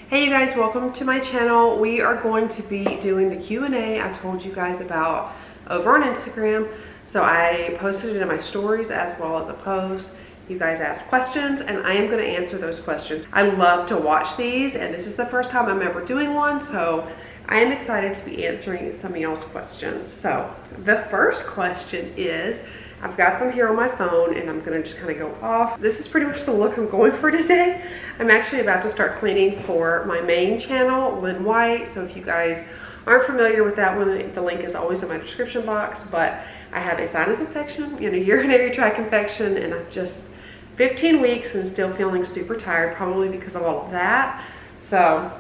Hey you guys, welcome to my channel. We are going to be doing the Q&A I told you guys about over on Instagram. So I posted it in my stories as well as a post. You guys asked questions and I am going to answer those questions. I love to watch these and this is the first time I'm ever doing one, so I am excited to be answering some of y'all's questions. So the first question is, I've got them here on my phone and I'm gonna just kind of go off. This is pretty much the look I'm going for today. I'm actually about to start cleaning for my main channel, Lynn White. So if you guys aren't familiar with that one, the link is always in my description box. But I have a sinus infection and a urinary tract infection, and I'm just 15 weeks and still feeling super tired, probably because of all of that. So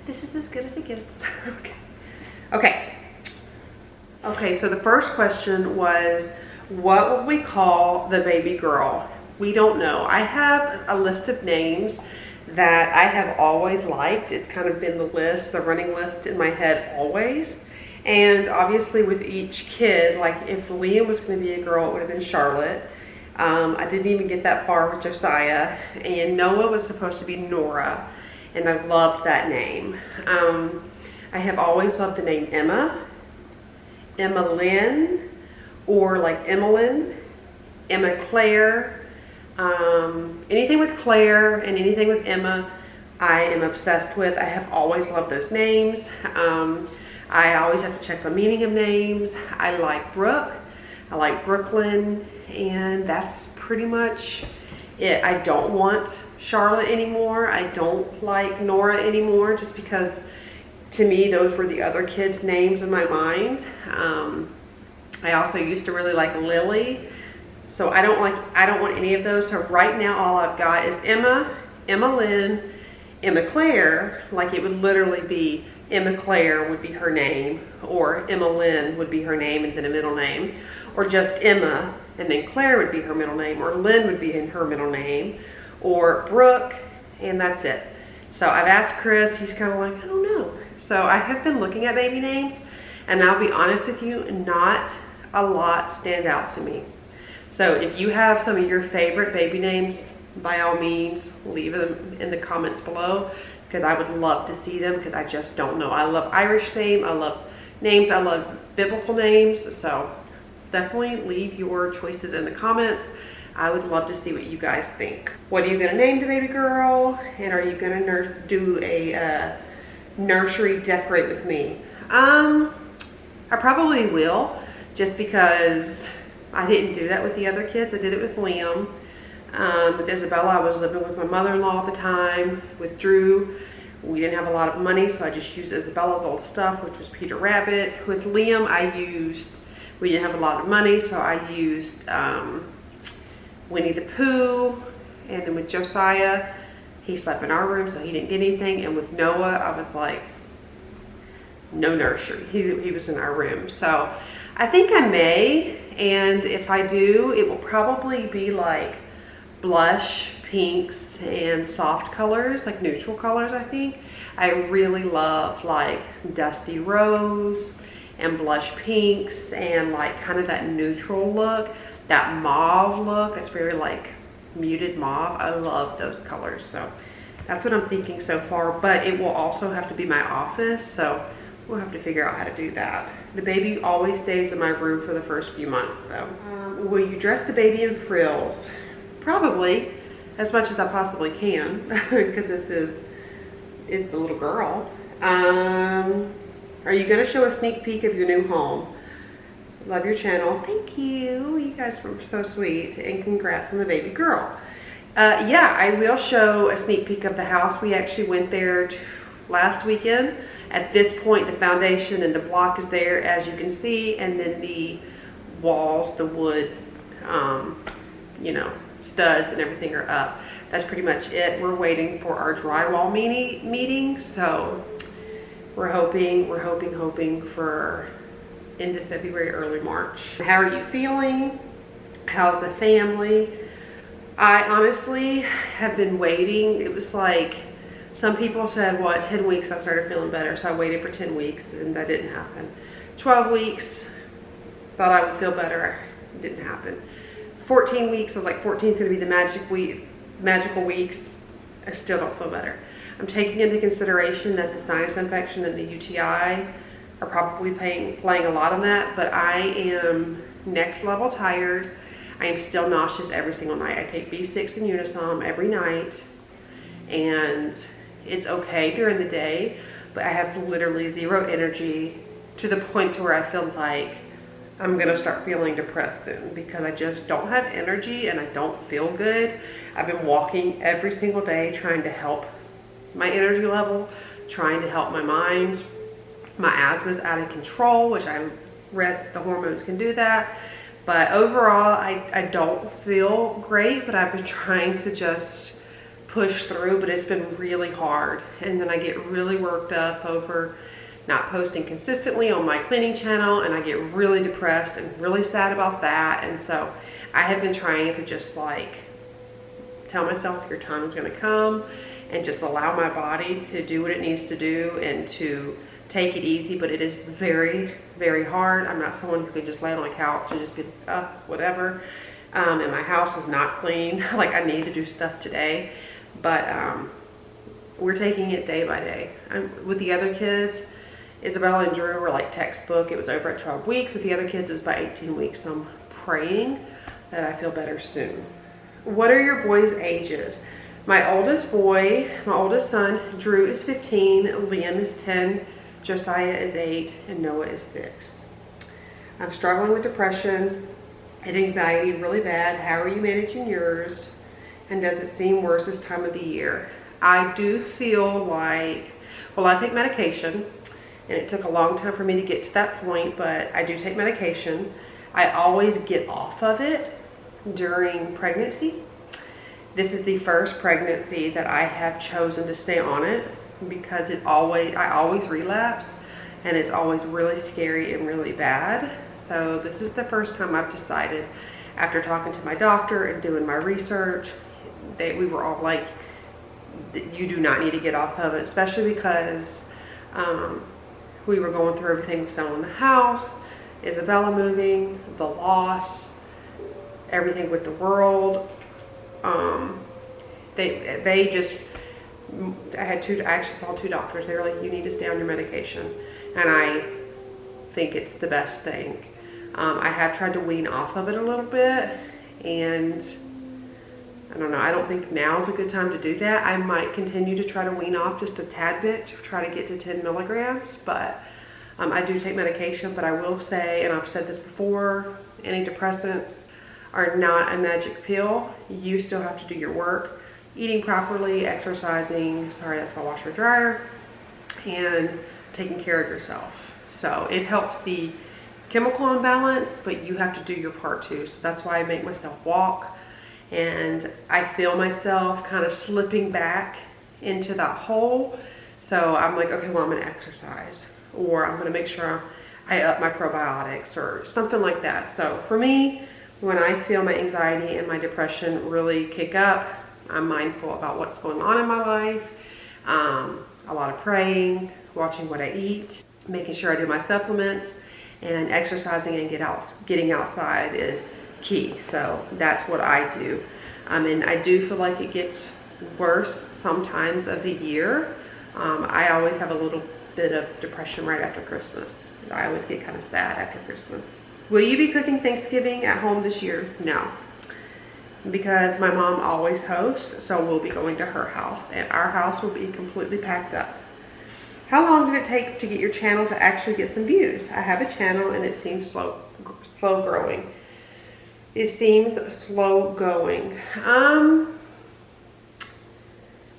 this is as good as it gets. Okay, so the first question was, what would we call the baby girl? We don't know. I have a list of names that I have always liked. It's kind of been the running list in my head always. And obviously with each kid, like if Liam was going to be a girl, it would have been Charlotte. I didn't even get that far with Josiah. And Noah was supposed to be Nora. And I loved that name. I have always loved the name Emma, Lynn, or like Emmeline, Emma Claire. Anything with Claire and anything with Emma, I am obsessed with. I have always loved those names. I always have to check the meaning of names. I like Brooke, I like Brooklyn, and that's pretty much it. I don't want Charlotte anymore. I don't like Nora anymore, just because to me those were the other kids' names in my mind. I also used to really like Lily, so I don't want any of those. So right now all I've got is Emma, Emmeline, Emma Claire. Like it would literally be Emma Claire would be her name, or Emmeline would be her name and then a middle name, or just Emma and then Claire would be her middle name, or Lynn would be in her middle name, or Brooke, and that's it. So I've asked Chris, he's kind of like, I don't know. So I have been looking at baby names, and I'll be honest with you, not a lot stand out to me. So if you have some of your favorite baby names, by all means, leave them in the comments below, because I would love to see them, because I just don't know. I love Irish names, I love biblical names, so definitely leave your choices in the comments. I would love to see what you guys think. What are you gonna name the baby girl? And are you gonna do a nursery decorate with me? I probably will, just because I didn't do that with the other kids. I did it with Liam. With Isabella, I was living with my mother-in-law at the time. With Drew, we didn't have a lot of money, so I just used Isabella's old stuff, which was Peter Rabbit. With Liam, we didn't have a lot of money, so I used Winnie the Pooh. And then with Josiah, he slept in our room, so he didn't get anything. And with Noah, I was like, no nursery. He was in our room. So I think I may, and if I do, it will probably be like blush pinks and soft colors, like neutral colors, I think. I really love like dusty rose and blush pinks and like kind of that neutral look, that mauve look. It's very like muted mauve. I love those colors. So that's what I'm thinking so far, but it will also have to be my office, so we'll have to figure out how to do that. The baby always stays in my room for the first few months though. Will you dress the baby in frills? Probably, as much as I possibly can, because it's the little girl. Are you gonna show a sneak peek of your new home? Love your channel. Thank you. You guys were so sweet, and congrats on the baby girl. Yeah, I will show a sneak peek of the house. We actually went there last weekend. At this point, the foundation and the block is there, as you can see, and then the walls, the wood, you know, studs and everything are up. That's pretty much it. We're waiting for our drywall meeting, so we're hoping for end of February, early March. How are you feeling? How's the family? I honestly have been waiting. It was like, some people said, well, at 10 weeks I started feeling better, so I waited for 10 weeks and that didn't happen. 12 weeks, thought I would feel better, it didn't happen. 14 weeks, I was like, 14 is gonna be the magical weeks. I still don't feel better. I'm taking into consideration that the sinus infection and the UTI are probably playing a lot on that, but I am next level tired. I am still nauseous every single night. I take B6 and Unisom every night, and it's okay during the day, but I have literally zero energy to the point to where I feel like I'm gonna start feeling depressed soon because I just don't have energy and I don't feel good. I've been walking every single day trying to help my energy level, trying to help my mind. My asthma is out of control, which I read the hormones can do that. But overall, I don't feel great, but I've been trying to just push through, but it's been really hard. And then I get really worked up over not posting consistently on my cleaning channel, and I get really depressed and really sad about that. And so I have been trying to just like tell myself your time is gonna come and just allow my body to do what it needs to do and to take it easy, but it is very, very hard. I'm not someone who can just lay on a couch and just be whatever. And my house is not clean. Like I need to do stuff today, but we're taking it day by day. With the other kids, Isabella and Drew were like textbook. It was over at 12 weeks. With the other kids, it was by 18 weeks. So I'm praying that I feel better soon. What are your boys' ages? My oldest boy, my oldest son, Drew is 15, Lynn is 10, Josiah is 8, and Noah is 6. I'm struggling with depression and anxiety really bad. How are you managing yours? And does it seem worse this time of the year? I do feel like, well, I take medication, and it took a long time for me to get to that point, but I do take medication. I always get off of it during pregnancy. This is the first pregnancy that I have chosen to stay on it because I always relapse, and it's always really scary and really bad. So this is the first time I've decided, after talking to my doctor and doing my research, that we were all like, you do not need to get off of it, especially because we were going through everything with selling the house, Isabella moving, the loss, everything with the world. I actually saw 2 doctors. They were like, you need to stay on your medication. And I think it's the best thing. I have tried to wean off of it a little bit, and I don't know, I don't think now is a good time to do that. I might continue to try to wean off just a tad bit to try to get to 10 milligrams, but I do take medication. But I will say, and I've said this before, antidepressants are not a magic pill. You still have to do your work, eating properly, exercising, sorry, that's my washer dryer, and taking care of yourself. So it helps the chemical imbalance, but you have to do your part too. So that's why I make myself walk, and I feel myself kind of slipping back into that hole. So I'm like, okay, well, I'm gonna exercise, or I'm gonna make sure I up my probiotics or something like that. So for me, when I feel my anxiety and my depression really kick up, I'm mindful about what's going on in my life. A lot of praying, watching what I eat, making sure I do my supplements, and exercising and getting outside is key. So that's what I do. And I do feel like it gets worse sometimes of the year. I always have a little bit of depression right after Christmas. I always get kind of sad after Christmas. Will you be cooking Thanksgiving at home this year? No, because my mom always hosts, so we'll be going to her house, and our house will be completely packed up. How long did it take to get your channel to actually get some views? I have a channel, and it seems slow growing. It seems slow going. I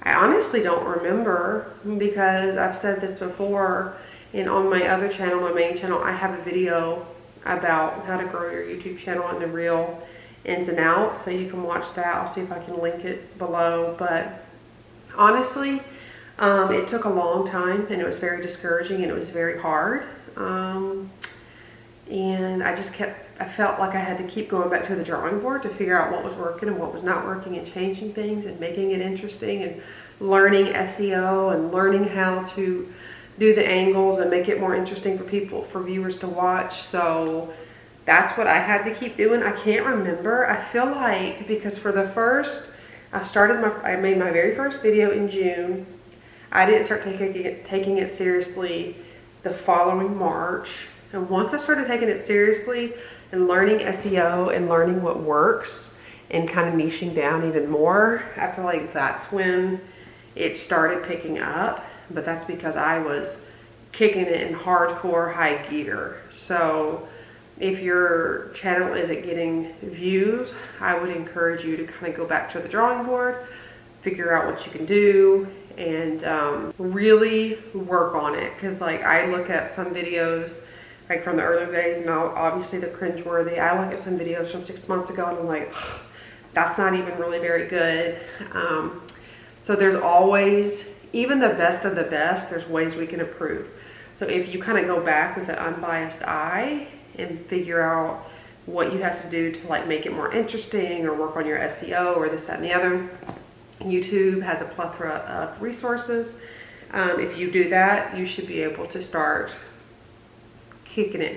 honestly don't remember, because I've said this before, and on my other channel, my main channel, I have a video about how to grow your YouTube channel and the real ins and outs, so you can watch that. I'll see if I can link it below. But honestly, it took a long time, and it was very discouraging, and it was very hard, and I felt like I had to keep going back to the drawing board to figure out what was working and what was not working, and changing things and making it interesting, and learning SEO and learning how to do the angles and make it more interesting for viewers to watch. So that's what I had to keep doing. I can't remember. I feel like, because for the first, I made my very first video in June, I didn't start taking it seriously the following March. And once I started taking it seriously and learning SEO and learning what works and kind of niching down even more, I feel like that's when it started picking up. But that's because I was kicking it in hardcore high gear. So if your channel isn't getting views, I would encourage you to kind of go back to the drawing board, figure out what you can do, and really work on it. Because like I look at some videos like from the early days, and obviously they're cringeworthy. I look at some videos from 6 months ago and I'm like, that's not even really very good. So there's always, even the best of the best, there's ways we can improve. So if you kind of go back with an unbiased eye and figure out what you have to do to like make it more interesting or work on your SEO or this, that, and the other, YouTube has a plethora of resources. If you do that, you should be able to start kicking it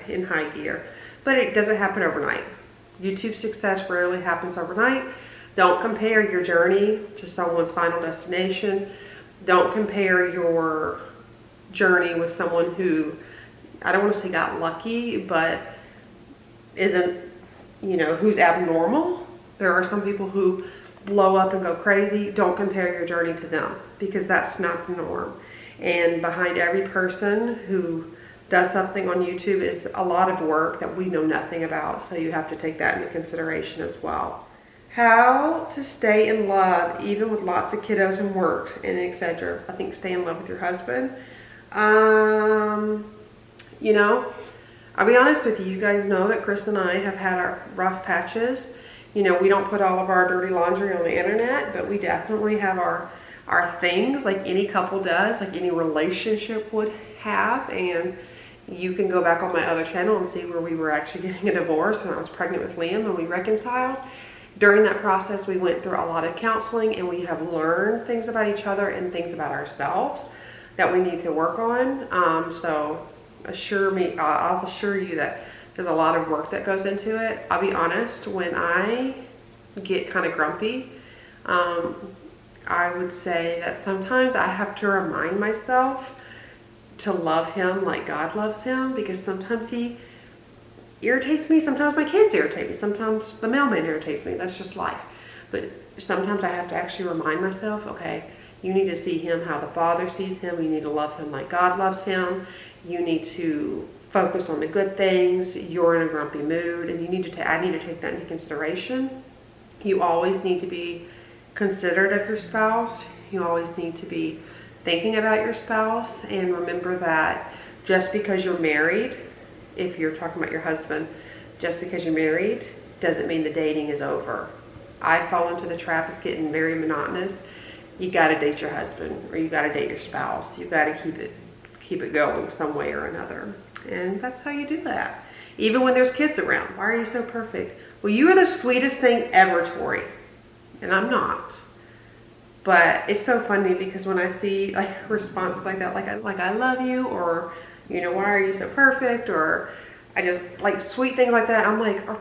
in high gear. But it doesn't happen overnight. YouTube success rarely happens overnight. Don't compare your journey to someone's final destination. Don't compare your journey with someone who, I don't want to say got lucky, but isn't, who's abnormal. There are some people who blow up and go crazy. Don't compare your journey to them, because that's not the norm. And behind every person who does something on YouTube is a lot of work that we know nothing about. So you have to take that into consideration as well. How to stay in love even with lots of kiddos and work and etc. I think stay in love with your husband. I'll be honest with you. You guys know that Chris and I have had our rough patches. We don't put all of our dirty laundry on the internet, but we definitely have our things like any couple does, like any relationship would have. And you can go back on my other channel and see where we were actually getting a divorce when I was pregnant with Lynn when we reconciled. During that process, we went through a lot of counseling, and we have learned things about each other and things about ourselves that we need to work on. So I'll assure you that there's a lot of work that goes into it. I'll be honest, when I get kind of grumpy, I would say that sometimes I have to remind myself to love him like God loves him, because sometimes he irritates me. Sometimes my kids irritate me. Sometimes the mailman irritates me. That's just life. But sometimes I have to actually remind myself, okay, you need to see him how the Father sees him. You need to love him like God loves him. You need to focus on the good things. You're in a grumpy mood, and I need to take that into consideration. You always need to be considerate of your spouse. You always need to be thinking about your spouse, and remember that just because you're married, if you're talking about your husband, just because you're married doesn't mean the dating is over. I fall into the trap of getting very monotonous. You got to date your husband, or you got to date your spouse. You got to keep it going some way or another, and that's how you do that. Even when there's kids around. Why are you so perfect? Well, you are the sweetest thing ever, Tori, and I'm not. But it's so funny because when I see like responses like that, like I love you, or why are you so perfect, or I just like sweet things like that, I'm like, are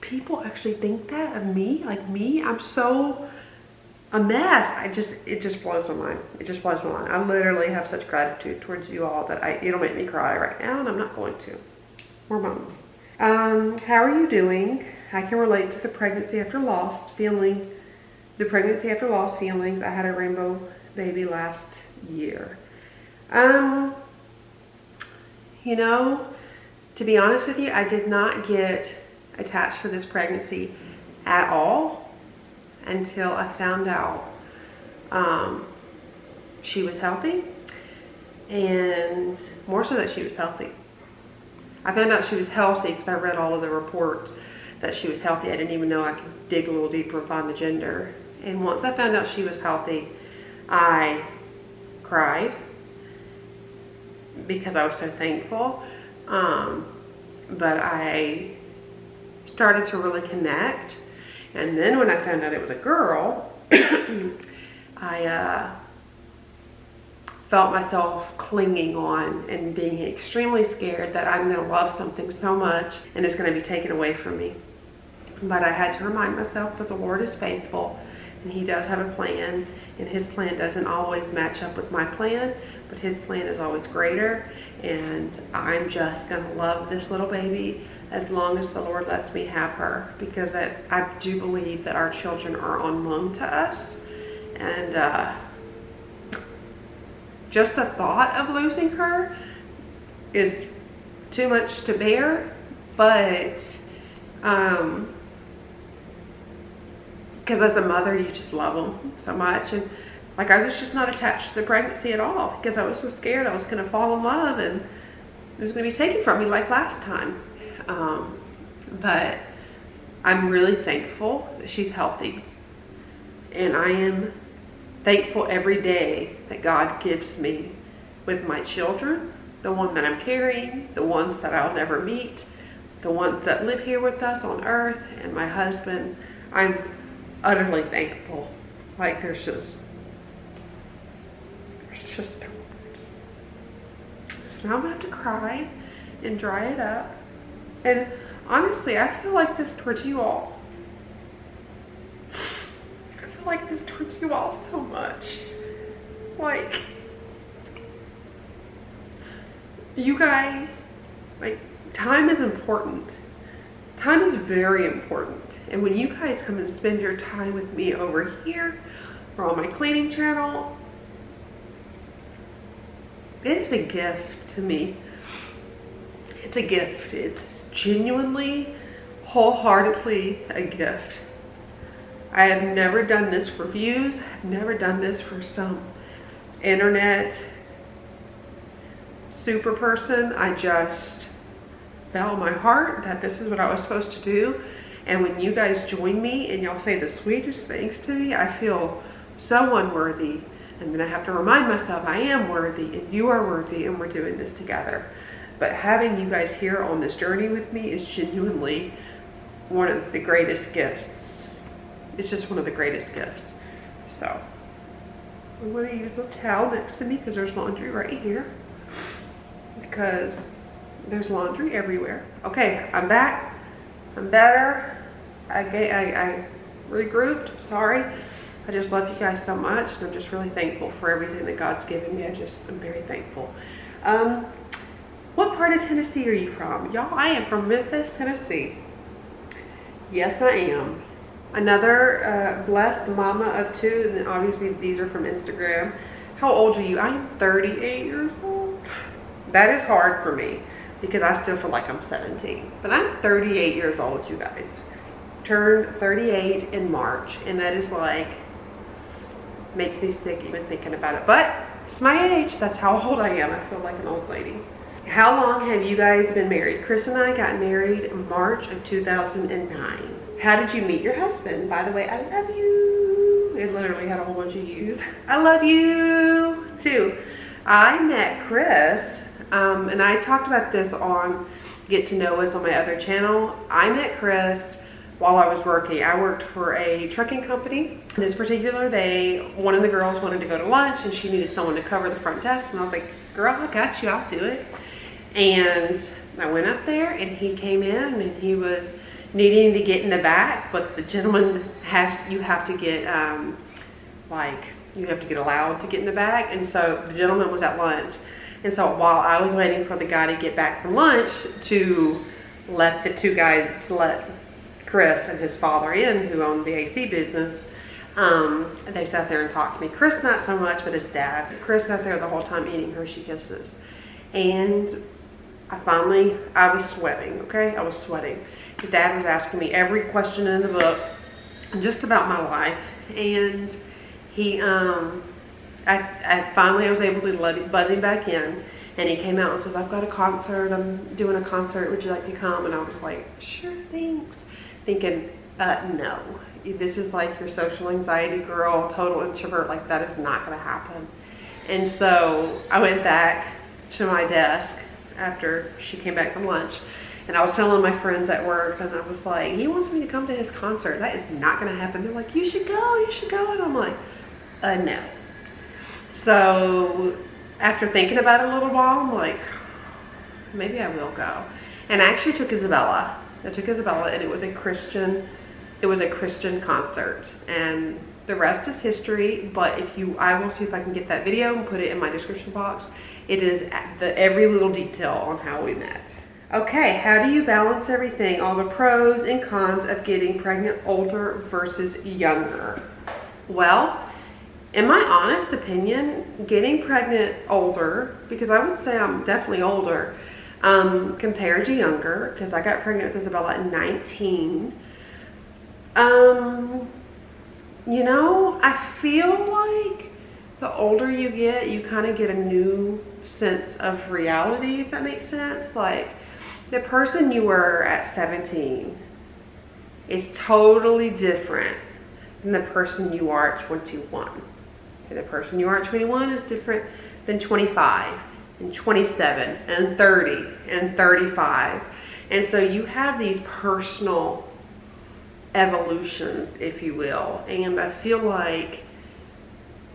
people actually think that of me? Like me? I'm so a mess. It just blows my mind. It just blows my mind. I literally have such gratitude towards you all that it'll make me cry right now, and I'm not going to. Hormones. How are you doing? I can relate to the pregnancy after loss feelings. I had a rainbow baby last year. To be honest with you, I did not get attached to this pregnancy at all until I found out she was healthy, and more so that she was healthy. I found out she was healthy because I read all of the reports that she was healthy. I didn't even know I could dig a little deeper and find the gender. And once I found out she was healthy, I cried because I was so thankful. But I started to really connect. And then when I found out it was a girl, I felt myself clinging on and being extremely scared that I'm going to love something so much and it's going to be taken away from me. But I had to remind myself that the Lord is faithful, and he does have a plan, and his plan doesn't always match up with my plan, but his plan is always greater. And I'm just gonna love this little baby as long as the Lord lets me have her, because I do believe that our children are on loan to us. And just the thought of losing her is too much to bear. But because as a mother, you just love them so much. And like, I was just not attached to the pregnancy at all, because I was so scared I was going to fall in love and it was going to be taken from me like last time. But I'm really thankful that she's healthy, and I am thankful every day that God gives me with my children, the one that I'm carrying, the ones that I'll never meet, the ones that live here with us on earth, and my husband. I'm utterly thankful. Like, there's just no words. So now I'm gonna have to cry and dry it up. And honestly, I feel like this towards you all. I feel like this towards you all so much. Like, you guys, like, time is important. Time is very important. And when you guys come and spend your time with me over here or on my cleaning channel, it is a gift to me. It's a gift. It's genuinely, wholeheartedly a gift. I have never done this for views. I've never done this for some internet super person. I just felt in my heart that this is what I was supposed to do. And when you guys join me and y'all say the sweetest things to me, I feel so unworthy. And then I have to remind myself I am worthy and you are worthy, and we're doing this together. But having you guys here on this journey with me is genuinely one of the greatest gifts. It's just one of the greatest gifts. So I'm going to use a towel next to me because there's laundry right here. Because there's laundry everywhere. Okay, I'm back. I'm better. I regrouped. Sorry. I just love you guys so much, and I'm just really thankful for everything that God's given me. I'm very thankful. What part of Tennessee are you from? Y'all, I am from Memphis, Tennessee. Yes, I am. Another blessed mama of two, and then obviously these are from Instagram. How old are you? I am 38 years old. That is hard for me because I still feel like I'm 17. But I'm 38 years old, you guys. Turned 38 in March, and that is like, makes me sick even thinking about it. But it's my age. That's how old I am. I feel like an old lady. How long have you guys been married? Chris and I got married in March of 2009. How did you meet your husband? By the way, I love you. It literally had a whole bunch of yous. I love you too. I met Chris, and I talked about this on Get to Know Us on my other channel. I met Chris while I was working. I worked for a trucking company. This particular day, one of the girls wanted to go to lunch and she needed someone to cover the front desk. And I was like, girl, I got you, I'll do it. And I went up there and he came in and he was needing to get in the back, but the gentleman you have to get allowed to get in the back. And so the gentleman was at lunch. And so while I was waiting for the guy to get back from lunch to let Chris and his father in, who owned the AC business, they sat there and talked to me. Chris not so much, but his dad. Chris sat there the whole time eating Hershey Kisses. And I was sweating, okay? I was sweating. His dad was asking me every question in the book just about my life. And he, I finally was able to buzz him back in. And he came out and says, I've got a concert. I'm doing a concert. Would you like to come? And I was like, sure, thanks. Thinking, no. This is like your social anxiety girl, total introvert. Like, that is not going to happen. And so I went back to my desk after she came back from lunch. And I was telling my friends at work, and I was like, he wants me to come to his concert. That is not going to happen. They're like, you should go. And I'm like, no. So after thinking about it a little while, I'm like, maybe I will go. And I actually took Isabella. And it was a Christian concert. And the rest is history. But I will see if I can get that video and put it in my description box. It is every little detail on how we met. Okay, how do you balance everything, all the pros and cons of getting pregnant older versus younger? Well, in my honest opinion, getting pregnant older, because I would say I'm definitely older compared to younger, because I got pregnant with Isabella at 19. You know, I feel like the older you get, you kind of get a new sense of reality, if that makes sense. Like, the person you were at 17 is totally different than the person you are at 21. The person you are at 21 is different than 25 and 27 and 30 and 35. And so you have these personal evolutions, if you will. And I feel like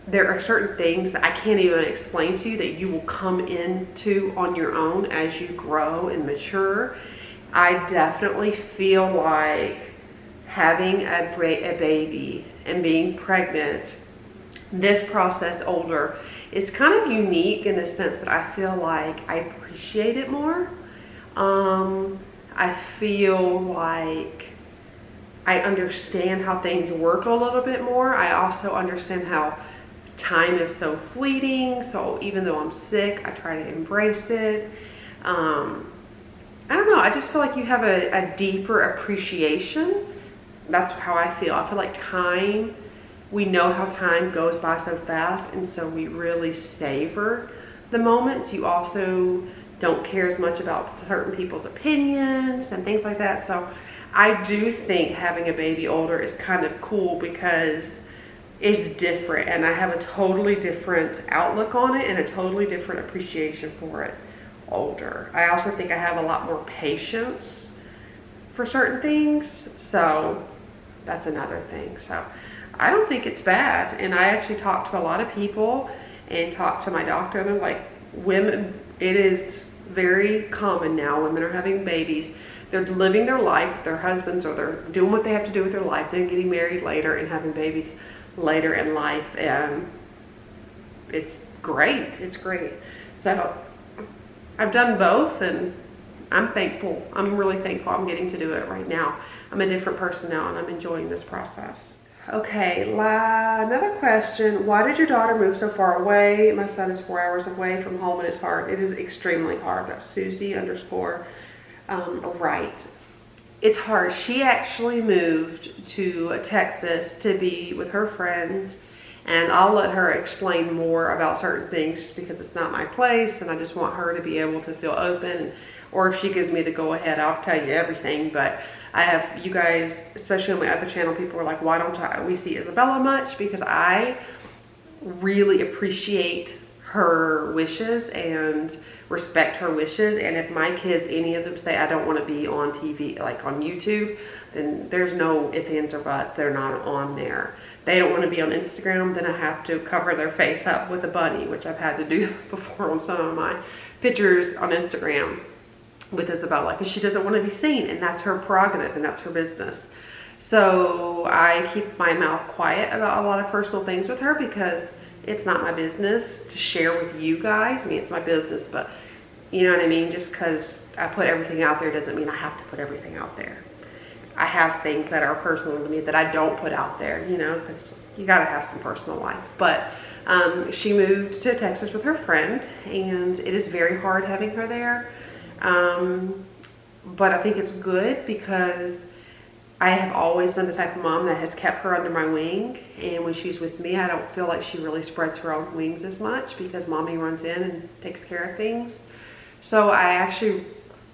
there are certain things that I can't even explain to you that you will come into on your own as you grow and mature. I definitely feel like having a baby and being pregnant, this process older, is kind of unique in the sense that I feel like I appreciate it more. I feel like I understand how things work a little bit more. I also understand how time is so fleeting. So even though I'm sick, I try to embrace it. I don't know. I just feel like you have a deeper appreciation. That's how I feel. I feel like time, we know how time goes by so fast, and so we really savor the moments. You also don't care as much about certain people's opinions and things like that. So I do think having a baby older is kind of cool because it's different, and I have a totally different outlook on it and a totally different appreciation for it older. I also think I have a lot more patience for certain things, so that's another thing. So I don't think it's bad, and I actually talked to a lot of people and talked to my doctor, and they're like, women, it is very common now, women are having babies, they're living their life with their husbands, or they're doing what they have to do with their life, then getting married later and having babies later in life, and it's great. It's great. So I've done both, and I'm thankful. I'm really thankful I'm getting to do it right now. I'm a different person now, and I'm enjoying this process. Okay, another question. Why did your daughter move so far away? My son is 4 hours away from home, and it's hard. It is extremely hard. That's Susie_Wright. It's hard. She actually moved to Texas to be with her friend, and I'll let her explain more about certain things just because it's not my place, and I just want her to be able to feel open. Or if she gives me the go ahead, I'll tell you everything. But I have, you guys, especially on my other channel, people are like, why don't we see Isabella much? Because I really appreciate her wishes and respect her wishes. And if my kids, any of them, say I don't want to be on TV, like on YouTube, then there's no ifs, ands, or buts. They're not on there. They don't want to be on Instagram, then I have to cover their face up with a bunny, which I've had to do before on some of my pictures on Instagram with Isabella, because she doesn't want to be seen, and that's her prerogative and that's her business. So I keep my mouth quiet about a lot of personal things with her because it's not my business to share with you guys. I mean, it's my business, but you know what I mean? Just because I put everything out there doesn't mean I have to put everything out there. I have things that are personal to me that I don't put out there, you know, because you got to have some personal life. But she moved to Texas with her friend, and it is very hard having her there. But I think it's good because I have always been the type of mom that has kept her under my wing, and when she's with me, I don't feel like she really spreads her own wings as much because mommy runs in and takes care of things. So I actually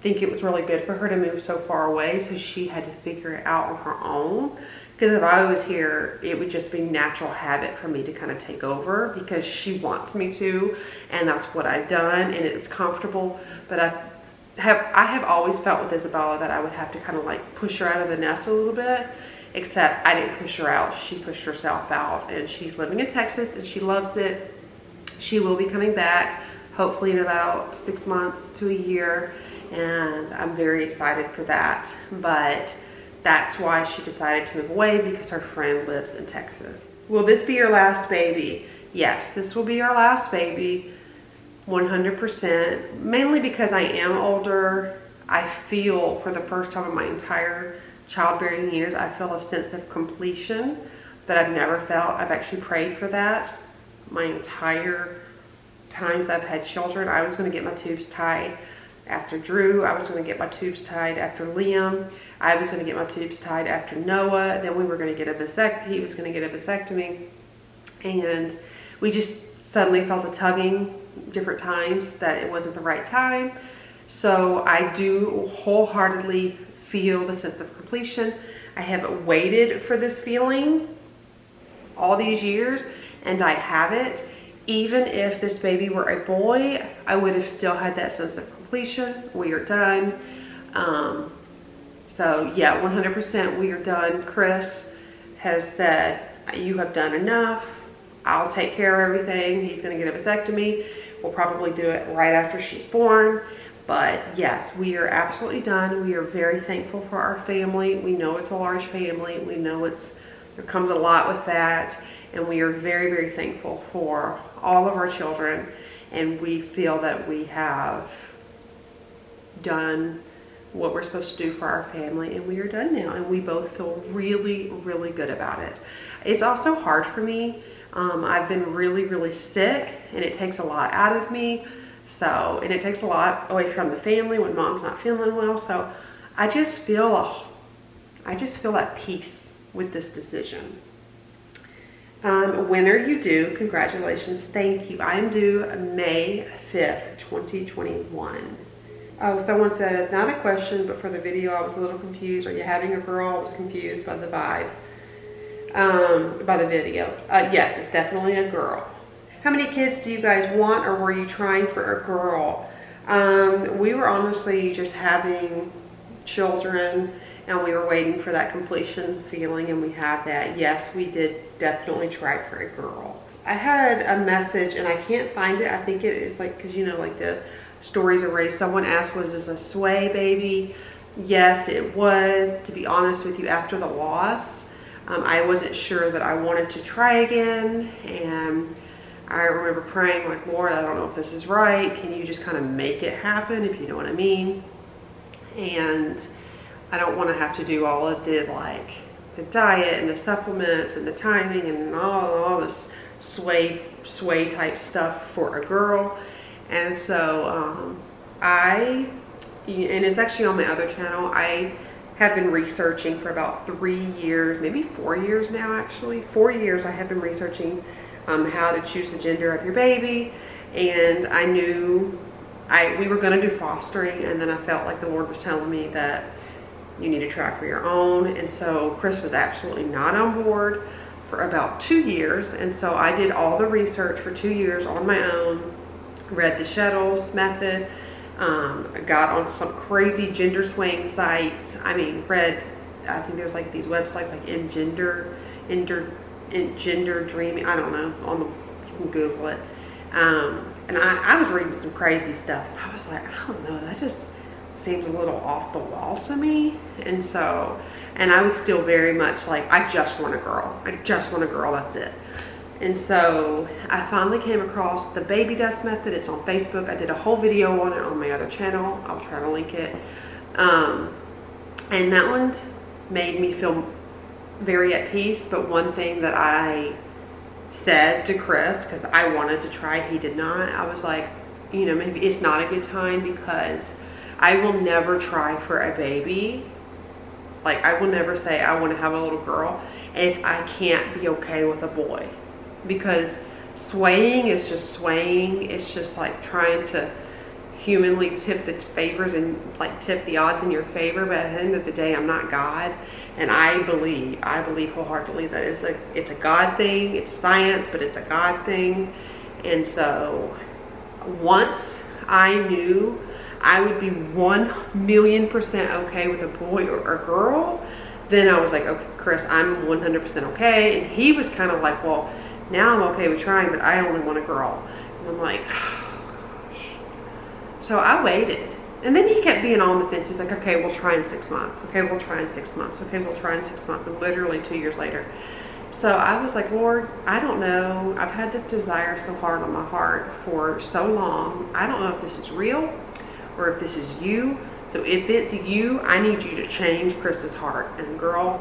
think it was really good for her to move so far away, so she had to figure it out on her own. Because if I was here, it would just be natural habit for me to kind of take over because she wants me to, and that's what I've done, and it's comfortable. But I have always felt with Isabella that I would have to kind of like push her out of the nest a little bit, except I didn't push her out. She pushed herself out, and she's living in Texas and she loves it. She will be coming back hopefully in about 6 months to a year, and I'm very excited for that. But that's why she decided to move away, because her friend lives in Texas. Will this be your last baby? Yes, this will be our last baby, 100%. Mainly because I am older. I feel, for the first time in my entire childbearing years, I feel a sense of completion that I've never felt. I've actually prayed for that my entire times I've had children. I was going to get my tubes tied after Drew. I was going to get my tubes tied after Liam. I was going to get my tubes tied after Noah. Then we were going to get a vasectomy. He was going to get a vasectomy. And we just suddenly felt a tugging different times that it wasn't the right time. So I do wholeheartedly feel the sense of completion. I have waited for this feeling all these years, and I have it. Even if this baby were a boy, I would have still had that sense of completion. We are done. So yeah, 100% we are done. Chris has said, you have done enough. I'll take care of everything. He's going to get a vasectomy. We'll probably do it right after she's born. But yes, we are absolutely done. We are very thankful for our family. We know it's a large family. We know there comes a lot with that. And we are very, very thankful for all of our children. And we feel that we have done what we're supposed to do for our family. And we are done now. And we both feel really, really good about it. It's also hard for me. I've been really, really sick. And it takes a lot out of me. And it takes a lot away from the family when mom's not feeling well. So I just feel at peace with this decision. When are you due? Congratulations. Thank you. I am due May 5th, 2021. Oh, someone said, not a question, but for the video, I was a little confused. Are you having a girl? I was confused by the vibe, by the video. Yes, it's definitely a girl. How many kids do you guys want, or were you trying for a girl? We were honestly just having children, and we were waiting for that completion feeling, and we have that. Yes, we did definitely try for a girl. I had a message, and I can't find it. I think it is like, because you know, like the stories erased. Someone asked, was this a sway baby? Yes, it was. To be honest with you, after the loss, I wasn't sure that I wanted to try again, and I remember praying like, Lord, I don't know if this is right. Can you just kind of make it happen, if you know what I mean? And I don't want to have to do all of the diet and the supplements and the timing and all this sway type stuff for a girl. And so and it's actually on my other channel. I have been researching for about 3 years, maybe 4 years now actually. 4 years I have been researching how to choose the gender of your baby. And I knew we were going to do fostering, and then I felt like the Lord was telling me that you need to try for your own. And so Chris was absolutely not on board for about 2 years. And so I did all the research for 2 years on my own, read the Shettles method, I got on some crazy gender swaying sites. I mean, I think there's like these websites like Gender Dreaming, I don't know, you can Google it. And I was reading some crazy stuff. I was like, I don't know, that just seems a little off the wall to me. And so, and I was still very much like, I just want a girl. I just want a girl, that's it. And so I finally came across the baby dust method. It's on Facebook. I did a whole video on it on my other channel. I'll try to link it. And that one made me feel very at peace. But one thing that I said to Chris, because I wanted to try, he did not. I was like, you know, maybe it's not a good time, because I will never try for a baby. Like, I will never say I want to have a little girl if I can't be okay with a boy. Because swaying is just swaying. It's just like trying to humanly tip the favors and like tip the odds in your favor. But at the end of the day, I'm not God. And I believe wholeheartedly that it's a God thing. It's science, but it's a God thing. And so once I knew I would be 1,000,000% okay with a boy or a girl, then I was like, okay, Chris, I'm 100% okay. And he was kind of like, well, now I'm okay with trying, but I only want a girl. And I'm like, oh gosh. So I waited. And then he kept being on the fence. He's like, okay, we'll try in 6 months. Okay, we'll try in 6 months. Okay, we'll try in 6 months. And literally 2 years later. So I was like, Lord, I don't know. I've had this desire so hard on my heart for so long. I don't know if this is real or if this is you. So if it's you, I need you to change Chris's heart. And girls,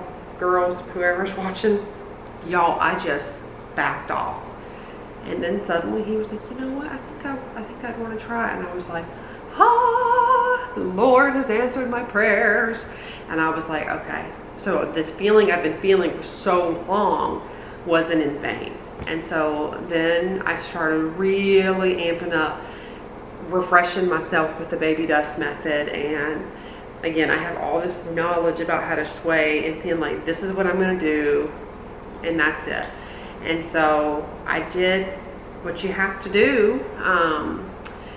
whoever's watching, y'all, I just backed off. And then suddenly he was like, you know what? I think I'd want to try. And I was like, the Lord has answered my prayers. And I was like, okay. So this feeling I've been feeling for so long wasn't in vain. And so then I started really amping up, refreshing myself with the baby dust method. And again, I have all this knowledge about how to sway and feeling like this is what I'm going to do. And that's it. And so I did what you have to do.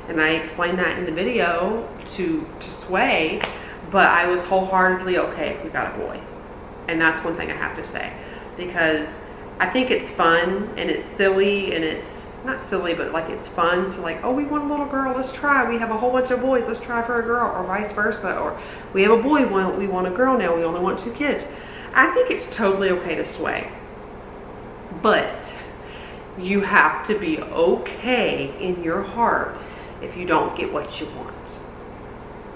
And I explained that in the video to sway, but I was wholeheartedly okay if we got a boy. And that's one thing I have to say, because I think it's fun and it's silly, and it's not silly, but like it's fun to like, oh, we want a little girl, let's try. We have a whole bunch of boys, let's try for a girl, or vice versa. Or we have a boy, we want a girl now, we only want 2 kids. I think it's totally okay to sway, but you have to be okay in your heart if you don't get what you want.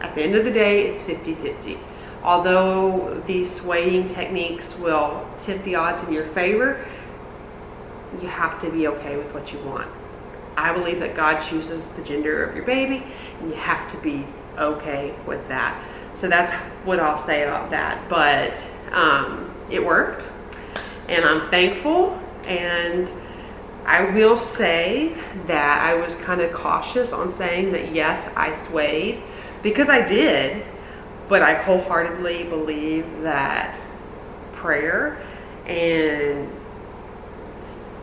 At the end of the day, it's 50-50. Although these swaying techniques will tip the odds in your favor, you have to be okay with what you want. I believe that God chooses the gender of your baby, and you have to be okay with that. So that's what I'll say about that. But it worked, and I'm thankful. And I will say that I was kind of cautious on saying that yes, I swayed, because I did, but I wholeheartedly believe that prayer and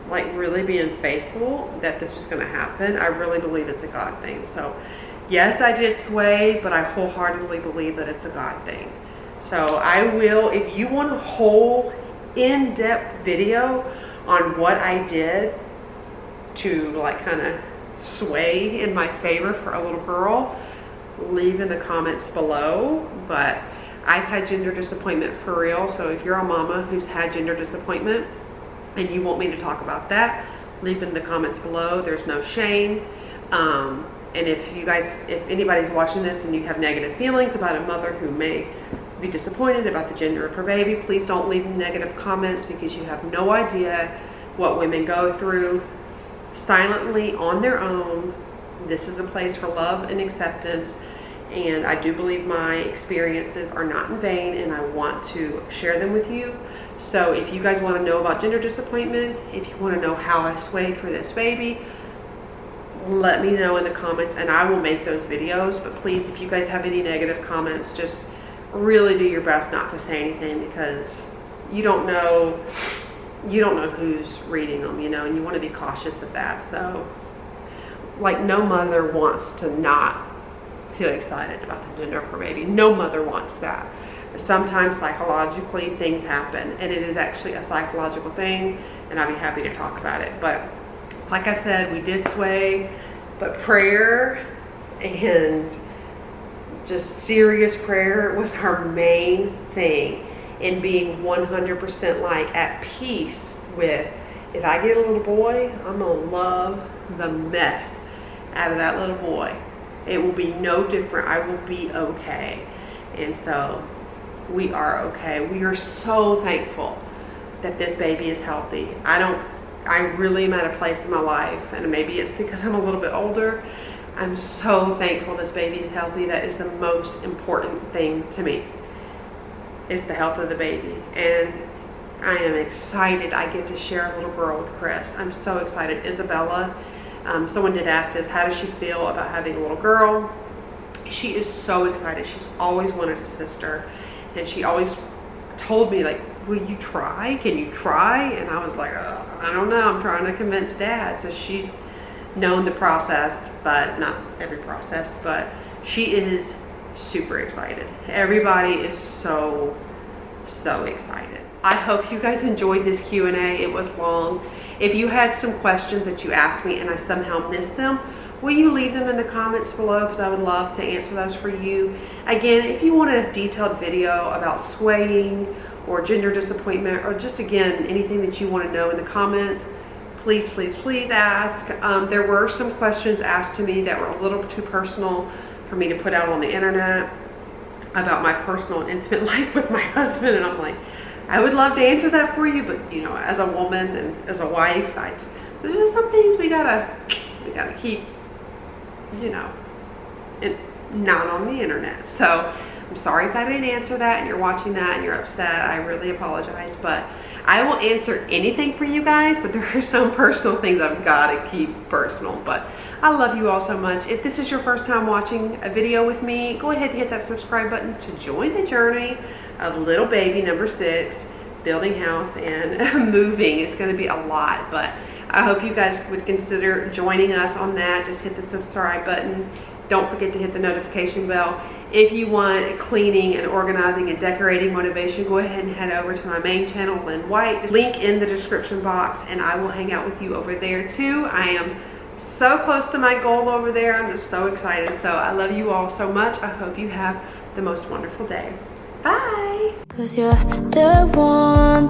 like really being faithful that this was going to happen, I really believe it's a God thing. So yes, I did sway, but I wholeheartedly believe that it's a God thing. So I will, if you want a whole in-depth video on what I did to like kind of sway in my favor for a little girl, leave in the comments below. But I've had gender disappointment for real. So if you're a mama who's had gender disappointment and you want me to talk about that, leave in the comments below. There's no shame. And if anybody's watching this and you have negative feelings about a mother who may be disappointed about the gender of her baby, please don't leave negative comments, because you have no idea what women go through silently on their own. This is a place for love and acceptance, and I do believe my experiences are not in vain, and I want to share them with you. So if you guys want to know about gender disappointment, if you want to know how I swayed for this baby, let me know in the comments and I will make those videos. But please, if you guys have any negative comments, just really do your best not to say anything, because you don't know who's reading them, you know, and you want to be cautious of that. So like, no mother wants to not feel excited about the gender of her baby. No mother wants that. Sometimes psychologically things happen, and it is actually a psychological thing, and I'd be happy to talk about it. But like I said, we did sway, but prayer and just serious prayer was our main thing, in being 100% like at peace with, if I get a little boy, I'm gonna love the mess out of that little boy. It will be no different. I will be okay. And so we are okay. We are so thankful that this baby is healthy. I really am at a place in my life, and maybe it's because I'm a little bit older, I'm so thankful this baby is healthy. That is the most important thing to me, is the health of the baby. And I am excited I get to share a little girl with Chris. I'm so excited. Isabella, someone did ask this, how does she feel about having a little girl? She is so excited. She's always wanted a sister, and she always told me, like, will you try? Can you try? And I was like, I don't know. I'm trying to convince Dad. So she's known the process, but not every process, but she is super excited. Everybody is so excited. I hope you guys enjoyed this Q&A. It was long. If you had some questions that you asked me and I somehow missed them, will you leave them in the comments below, because I would love to answer those for you. Again, if you want a detailed video about swaying or gender disappointment, or just again anything that you want to know in the comments, please, please, please ask. There were some questions asked to me that were a little too personal for me to put out on the internet about my personal and intimate life with my husband, and I'm like, I would love to answer that for you, but you know, as a woman and as a wife, there's just some things we gotta keep, you know, not on the internet. So I'm sorry if I didn't answer that and you're watching that and you're upset. I really apologize, but I will answer anything for you guys, but there are some personal things I've got to keep personal. But I love you all so much. If this is your first time watching a video with me, go ahead and hit that subscribe button to join the journey of little baby number 6, building house and moving. It's going to be a lot, but I hope you guys would consider joining us on that. Just hit the subscribe button. Don't forget to hit the notification bell. If you want cleaning and organizing and decorating motivation, go ahead and head over to my main channel, Lynn White. Link in the description box, and I will hang out with you over there too. I am so close to my goal over there. I'm just so excited. So I love you all so much. I hope you have the most wonderful day. Bye. 'Cause you're the one